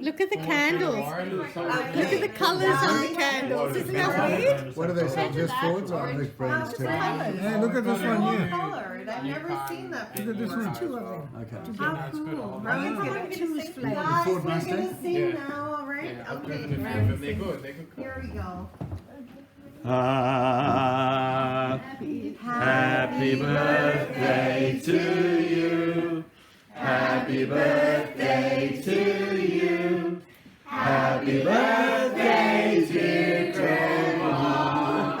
Look at the candles. Look at the colours on the candles. Isn't that weird? What are they saying? Just foods or these brands too? Yeah, look at this one here. Colored. I've never seen that before. Look at this one. Two of them. Okay. How cool. Brian's gonna choose flavors. Guys, We're Ford gonna Mustang? sing now, alright? Yeah, Okay. they're good. Here we go. Happy birthday to you. Happy birthday to you. Happy birthday, dear Grandma.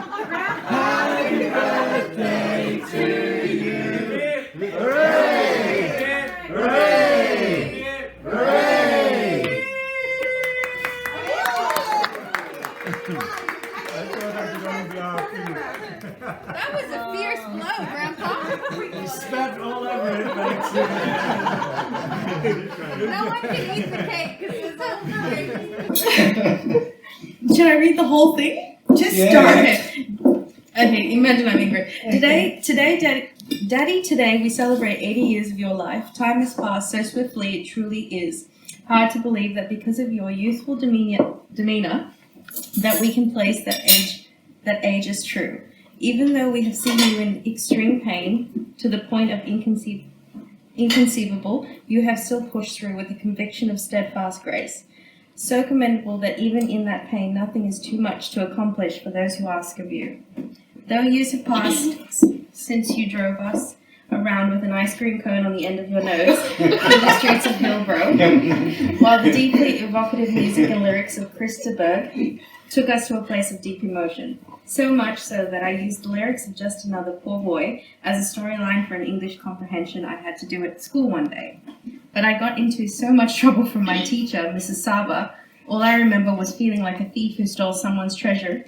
Happy birthday to you. Hooray! Hooray! Hooray! That was a fierce blow, Grandpa. You spat all over it, thanks. No one can eat the cake because it's Should I read the whole thing? Just start it. Okay, imagine I'm Ingrid. Today we celebrate 80 years of your life. Time has passed so swiftly, it truly is hard to believe that because of your youthful demeanor, that we can place that age is true. Even though we have seen you in extreme pain to the point of inconceivable, you have still pushed through with a conviction of steadfast grace. So commendable that even in that pain, nothing is too much to accomplish for those who ask of you. Though years have passed since you drove us around with an ice cream cone on the end of your nose through the streets of Hillbrow, while the deeply evocative music and lyrics of Christa Berg took us to a place of deep emotion. So much so that I used the lyrics of Just Another Poor Boy as a storyline for an English comprehension I had to do at school one day. But I got into so much trouble from my teacher, Mrs. Saba. All I remember was feeling like a thief who stole someone's treasure,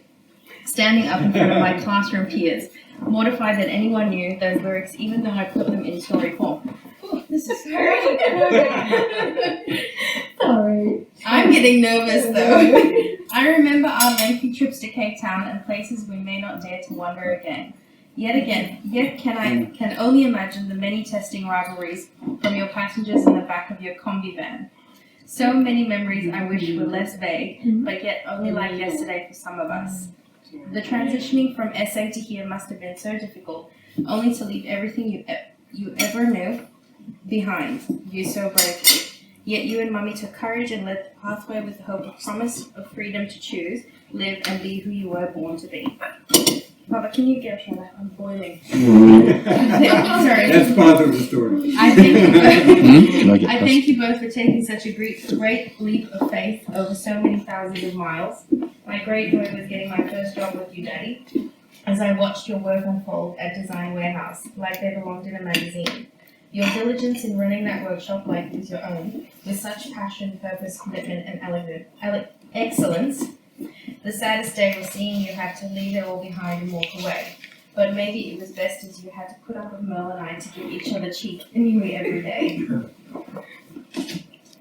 standing up in front of my classroom peers, mortified that anyone knew those lyrics, even though I put them in story form. Oh, this is very Sorry. I'm getting nervous though. I remember our lengthy trips to Cape Town and places we may not dare to wander again. Yet can only imagine the many testing rivalries from your passengers in the back of your combi van. So many memories I wish were less vague, but yet only like yesterday for some of us. The transitioning from SA to here must have been so difficult, only to leave everything you ever knew behind you so bravely. Yet you and Mummy took courage and led the pathway with the hope of promise of freedom to choose, live, and be who you were born to be. Papa, can you get here? I'm boiling. Sorry. That's part of the story. I thank you both for taking such a great leap of faith over so many thousands of miles. My great joy was getting my first job with you, Daddy, as I watched your work unfold at Design Warehouse, like they belonged in a magazine. Your diligence in running that workshop like it was your own, with such passion, purpose, commitment, and excellence. The saddest day was seeing you have to leave it all behind and walk away. But maybe it was best as you had to put up with Merle and I to give each other cheek anyway every day.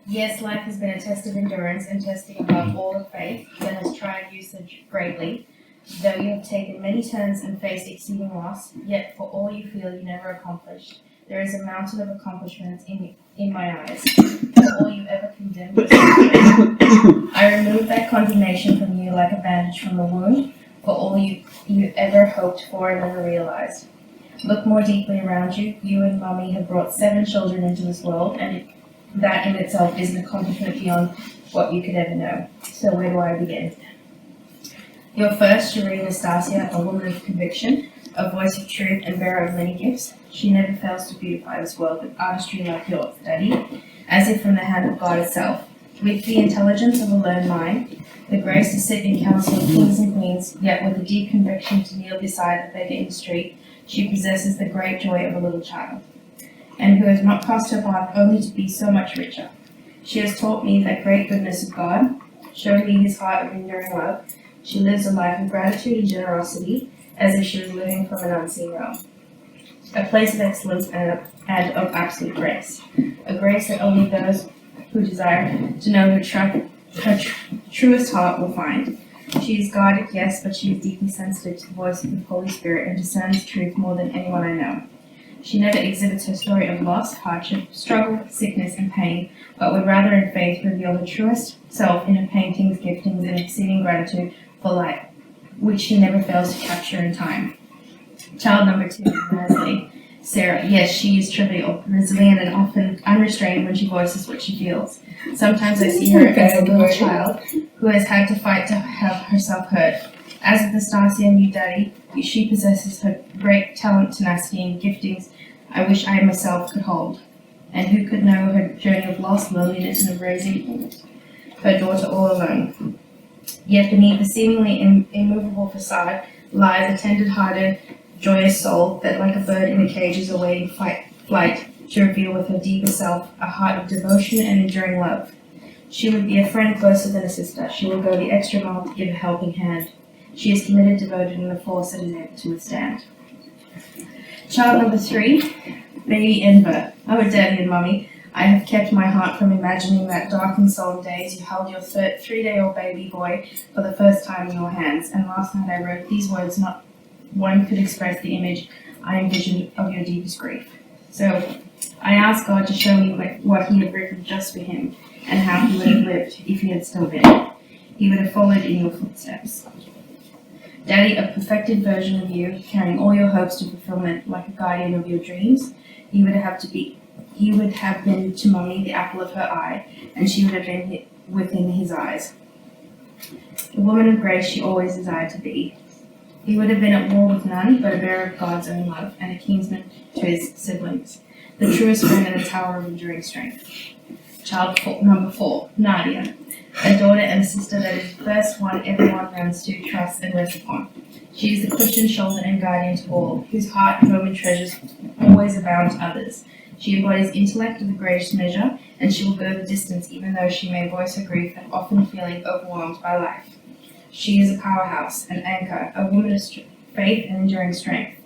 Yes, life has been a test of endurance and testing above all of faith that has tried you so greatly. Though you have taken many turns and faced exceeding loss, yet for all you feel you never accomplished, there is a mountain of accomplishments in my eyes. For all you ever condemned yourself. I removed that condemnation from you like a bandage from a wound, for all you ever hoped for and never realized. Look more deeply around you. You and Mummy have brought 7 children into this world, and that in itself is an accomplishment beyond what you could ever know. So where do I begin? Your first, Jareen Nastasia, a woman of conviction, a voice of truth and bearer of many gifts. She never fails to beautify this world with artistry like yours, Daddy, as if from the hand of God itself. With the intelligence of a learned mind, the grace to sit in council of kings and queens, yet with a deep conviction to kneel beside a beggar in the street, she possesses the great joy of a little child, and who has not crossed her path only to be so much richer. She has taught me that great goodness of God, showed me his heart of enduring love. She lives a life of gratitude and generosity, as if she was living from an unseen realm. A place of excellence and of absolute grace. A grace that only those who desire to know her truest heart will find. She is guarded, yes, but she is deeply sensitive to the voice of the Holy Spirit and discerns truth more than anyone I know. She never exhibits her story of loss, hardship, struggle, sickness, and pain, but would rather in faith reveal her truest self in her paintings, giftings, and exceeding gratitude for life, which she never fails to capture in time. Child number 2, Leslie. Sarah. Yes, she is trivial, resilient, and often unrestrained when she voices what she feels. Sometimes I see her as a little child who has had to fight to have herself heard. As with Nastasia knew Daddy, she possesses her great talent, tenacity, and giftings I wish I myself could hold. And who could know her journey of loss, loneliness, and of raising her daughter all alone? Yet beneath the seemingly immovable facade lies a tender-hearted, joyous soul that, like a bird in a cage, is awaiting flight to reveal with her deeper self a heart of devotion and enduring love. She would be a friend closer than a sister. She will go the extra mile to give a helping hand. She is committed, devoted, and a force that is able to withstand. Child number 3, baby Enver. Oh, Daddy and Mummy, I have kept my heart from imagining that dark and solemn days you held your 3-day-old baby boy for the first time in your hands, and last night I wrote these words. Not one could express the image I envisioned of your deepest grief. So I asked God to show me what He had written just for him, and how he would have lived if he had still been. He would have followed in your footsteps. Daddy, a perfected version of you, carrying all your hopes to fulfillment like a guardian of your dreams. He would have been to Mummy the apple of her eye, and she would have been within his eyes. The woman of grace she always desired to be. He would have been at war with none, but a bearer of God's own love, and a kinsman to his siblings, the truest friend and a tower of enduring strength. Child number 4, Nadia, a daughter and a sister that is the first one everyone runs to, trusts, and rests upon. She is the cushioned shoulder and guardian to all, whose heart, home, and treasures always abound to others. She embodies intellect of the greatest measure, and she will go the distance even though she may voice her grief and often feeling overwhelmed by life. She is a powerhouse, an anchor, a woman of faith and enduring strength.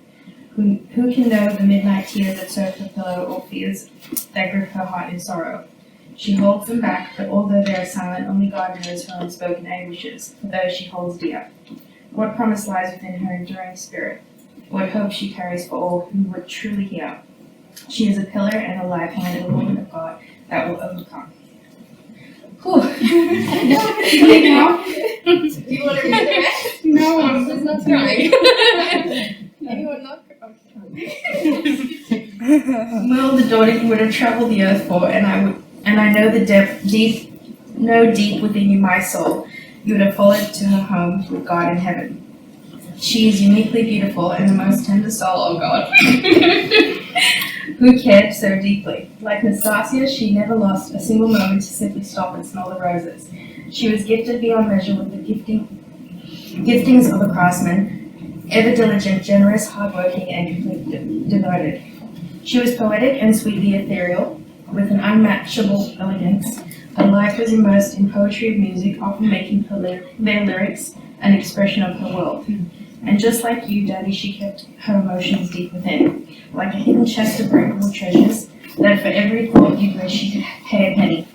Who can know the midnight tears that surf her pillow, or fears that grip her heart in sorrow? She holds them back, but although they are silent, only God knows her unspoken anguishes, for those she holds dear. What promise lies within her enduring spirit? What hope she carries for all who would truly hear? She is a pillar and a lifeline and a woman of God that will overcome. Whew. Do you want to read the rest? No, I'm just not crying. Anyone not crying? Will, the daughter you would have traveled the earth for, and I know the deep within you, my soul, you would have followed to her home with God in heaven. She is uniquely beautiful and the most tender soul, oh God, who cared so deeply. Like Nastasia, she never lost a single moment to simply stop and smell the roses. She was gifted beyond measure with the giftings of a craftsman, ever diligent, generous, hardworking, and completely devoted. She was poetic and sweetly ethereal, with an unmatchable elegance. Her life was immersed in poetry of music, often making their lyrics an expression of her world. And just like you, Daddy, she kept her emotions deep within, like a hidden chest of breakable treasures, that for every thought you wish she could pay a penny.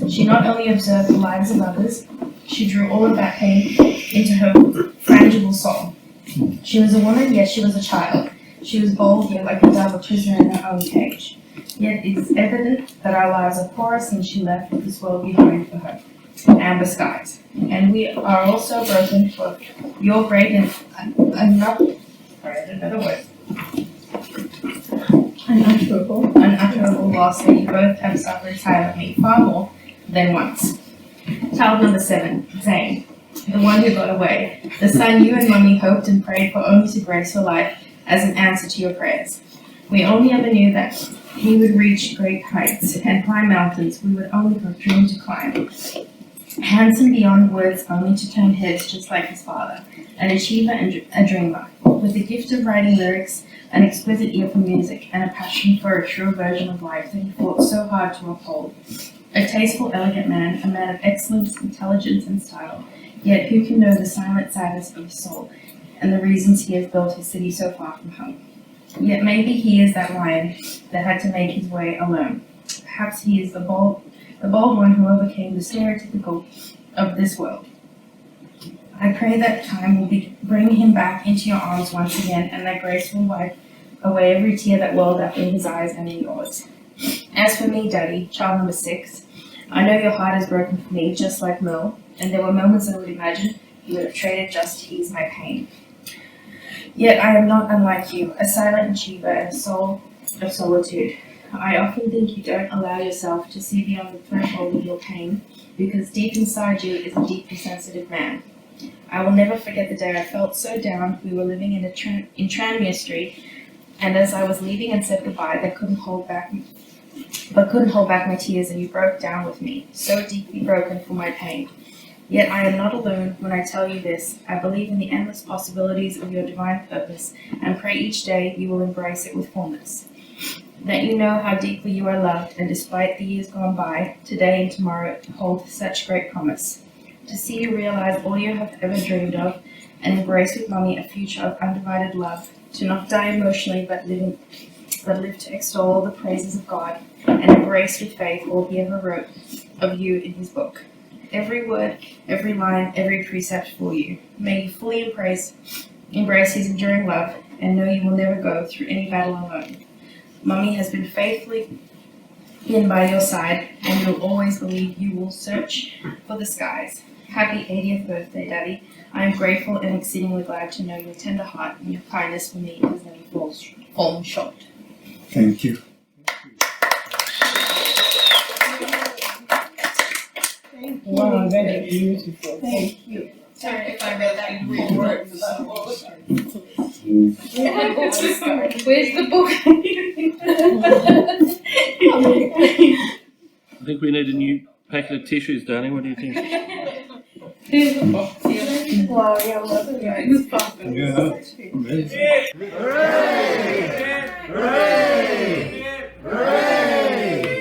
She not only observed the lives of others, she drew all of that pain into her frangible soul. She was a woman, yet she was a child. She was bold, yet like a dove, a prisoner in her own cage. Yet it is evident that our lives are poorer since she left this world behind for her. Amber skies. And we are also broken for your great and unutterable loss that you both have suffered silently, far more than once. Child number 7, Zane, the one who got away, the son you and Mummy hoped and prayed for only to grace your life as an answer to your prayers. We only ever knew that he would reach great heights and climb mountains we would only have dreamed to climb. Handsome beyond words, only to turn heads just like his father, an achiever and a dreamer, with the gift of writing lyrics, an exquisite ear for music, and a passion for a true version of life that he fought so hard to uphold. A tasteful, elegant man, a man of excellence, intelligence, and style, yet who can know the silent sadness of his soul, and the reasons he has built his city so far from home? Yet maybe he is that lion that had to make his way alone. Perhaps he is the bold one who overcame the stereotypical of this world. I pray that time will bring him back into your arms once again, and that grace will wipe away every tear that welled up in his eyes and in yours. As for me, Daddy, child number 6, I know your heart is broken for me, just like Mel, and there were moments I would imagine you would have traded just to ease my pain. Yet I am not unlike you, a silent achiever and a soul of solitude. I often think you don't allow yourself to see beyond the threshold of your pain, because deep inside you is a deeply sensitive man. I will never forget the day I felt so down. We were living in Tranmere Street, and as I was leaving and said goodbye, I couldn't hold back my tears, and you broke down with me, so deeply broken for my pain. Yet I am not alone when I tell you this. I believe in the endless possibilities of your divine purpose, and pray each day you will embrace it with fullness. That you know how deeply you are loved, and despite the years gone by, today and tomorrow hold such great promise. To see you realize all you have ever dreamed of, and embrace with Mummy a future of undivided love. To not die emotionally, but live to extol all the praises of God, and embrace with faith all he ever wrote of you in his book. Every word, every line, every precept for you. May you fully embrace his enduring love, and know you will never go through any battle alone. Mummy has been faithfully by your side, and you'll always believe you will search for the skies. Happy 80th birthday, Daddy. I am grateful and exceedingly glad to know your tender heart and your kindness for me has never fallen short. Thank you. Wow, that is beautiful. Thank you. Sorry if I read that green word. Where's the book? I think we need a new packet of tissues, darling. What do you think? Here's the box here. Wow, yeah, well, This box. Yeah. Amazing. Hooray! Hooray! Hooray!